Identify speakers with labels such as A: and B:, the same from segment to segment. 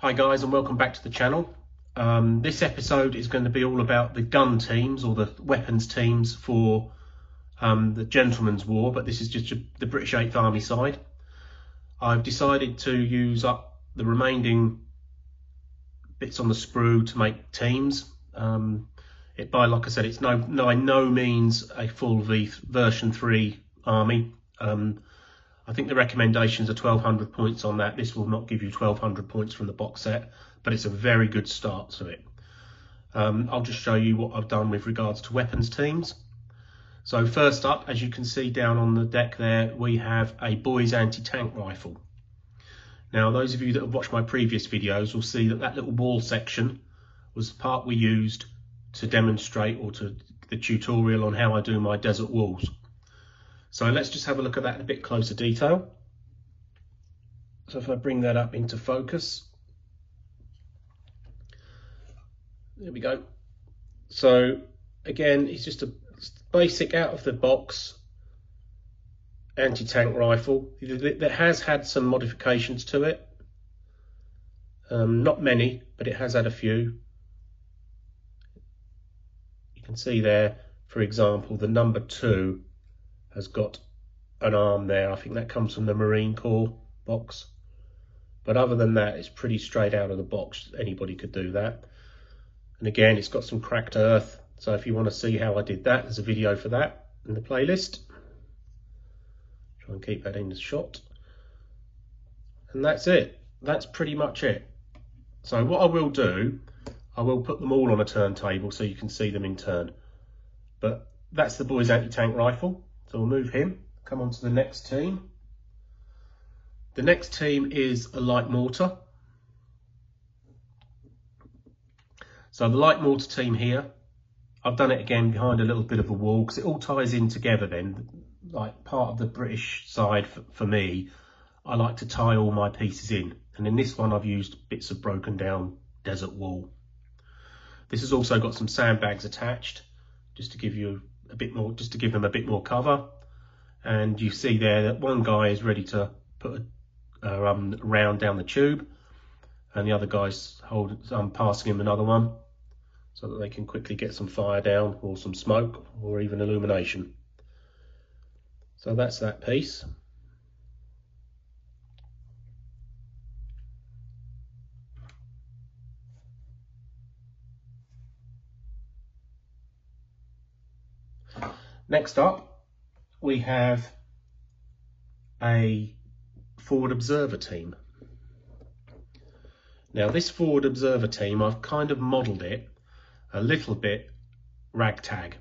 A: Hi guys, and welcome back to the channel. This episode is going to be all about the gun teams or the weapons teams for the Gentleman's War, but this is just the British 8th Army side. I've decided to use up the remaining bits on the sprue to make teams. Like I said, it's by no means a full version 3 army. I think the recommendations are 1200 points on that. This will not give you 1200 points from the box set, but it's a very good start to it. I'll just show you what I've done with regards to weapons teams. So first up, as you can see down on the deck there, we have a boys anti-tank rifle. Now, those of you that have watched my previous videos will see that that little wall section was the part we used to demonstrate, or to the tutorial on how I do my desert walls. So let's just have a look at that in a bit closer detail. So if I bring that up into focus, there we go. So again, it's just a basic out of the box anti-tank rifle that has had some modifications to it. Not many, but it has had a few. You can see there, for example, the number 2 has got an arm there. I think that comes from the Marine Corps box. But other than that, it's pretty straight out of the box. Anybody could do that. And again, it's got some cracked earth. So if you want to see how I did that, there's a video for that in the playlist. Try and keep that in the shot. And that's it. That's pretty much it. So what I will do, I will put them all on a turntable so you can see them in turn. But that's the boys anti-tank rifle. So we'll move him, come on to the next team. The next team is a light mortar. So the light mortar team here, I've done it again behind a little bit of a wall because it all ties in together then. Like part of the British side for me, I like to tie all my pieces in. And in this one I've used bits of broken down desert wall. This has also got some sandbags attached just to give you a bit more, just to give them a bit more cover. And you see there that one guy is ready to put a round down the tube, and the other guy's passing him another one so that they can quickly get some fire down, or some smoke, or even illumination. So that's that piece. Next up, we have a forward observer team. Now this forward observer team, I've kind of modelled it a little bit ragtag.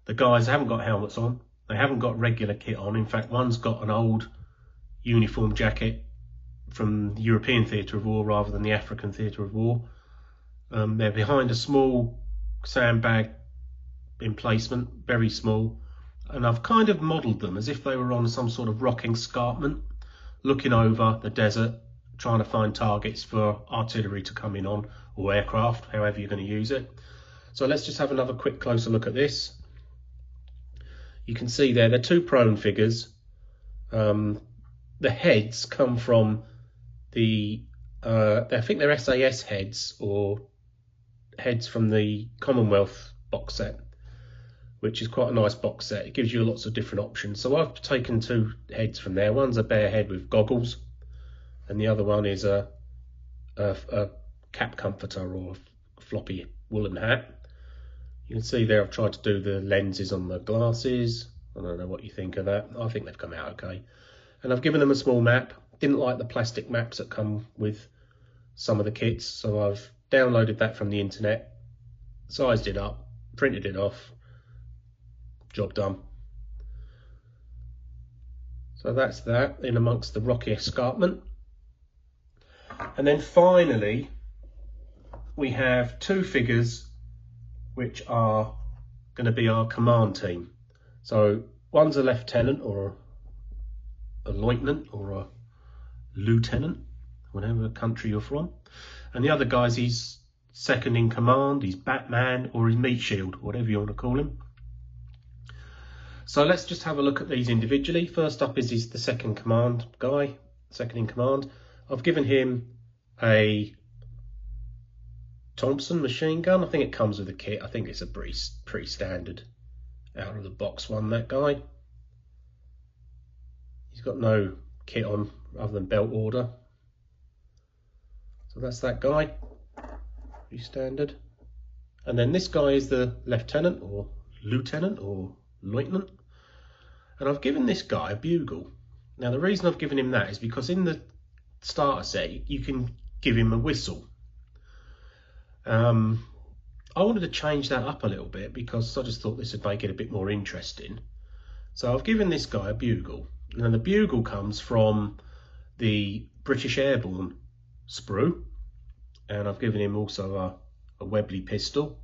A: The guys haven't got helmets on, they haven't got regular kit on. In fact, one's got an old uniform jacket from the European Theatre of War rather than the African Theatre of War. They're behind a small sandbag emplacement, very small, and I've kind of modelled them as if they were on some sort of rocking escarpment, looking over the desert, trying to find targets for artillery to come in on, or aircraft, however you're going to use it. So let's just have another quick closer look at this. You can see there, they're 2 prone figures. The heads come from the, I think they're SAS heads, or heads from the Commonwealth box set, which is quite a nice box set. It gives you lots of different options. So I've taken 2 heads from there. One's a bare head with goggles, and the other one is a cap comforter, or a floppy woolen hat. You can see there I've tried to do the lenses on the glasses. I don't know what you think of that. I think they've come out okay. And I've given them a small map. Didn't like the plastic maps that come with some of the kits, so I've downloaded that from the internet, sized it up, printed it off. Job done. So that's that, in amongst the rocky escarpment. And then finally we have 2 figures which are going to be our command team. So one's a lieutenant, or a lieutenant, or a lieutenant, whatever country you're from, and the other guy's he's second in command, he's Batman, or he's Meat Shield, whatever you want to call him. So let's just have a look at these individually. First up is the second command guy, second in command. I've given him a Thompson machine gun. I think it comes with a kit. I think it's a pretty standard out of the box one, that guy. He's got no kit on other than belt order. So that's that guy, pretty standard. And then this guy is the lieutenant or lieutenant. And I've given this guy a bugle. Now the reason I've given him that is because in the starter set you can give him a whistle. I wanted to change that up a little bit because I just thought this would make it a bit more interesting. So I've given this guy a bugle. And the bugle comes from the British Airborne sprue. And I've given him also a Webley pistol.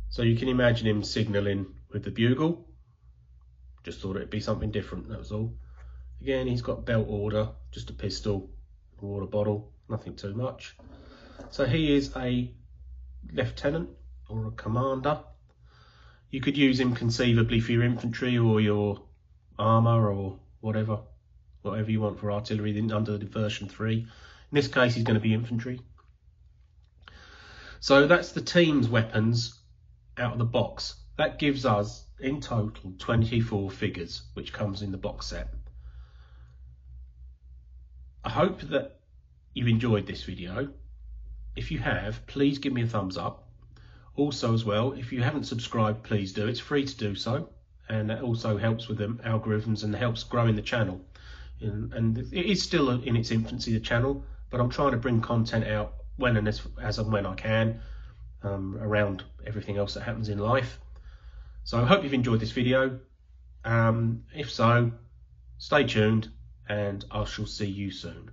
A: So you can imagine him signalling with the bugle. Just thought it'd be something different, that was all. Again, he's got belt order, just a pistol, a water bottle, nothing too much. So he is a lieutenant or a commander. You could use him conceivably for your infantry or your armour or whatever you want for artillery under the version 3. In this case, he's going to be infantry. So that's the team's weapons out of the box. That gives us in total 24 figures, which comes in the box set. I hope that you've enjoyed this video. If you have, please give me a thumbs up. Also as well, if you haven't subscribed, please do. It's free to do so, and that also helps with the algorithms and helps growing the channel. And it is still in its infancy, the channel, but I'm trying to bring content out when and as and when I can, around everything else that happens in life. So I hope you've enjoyed this video. If so, stay tuned and I shall see you soon.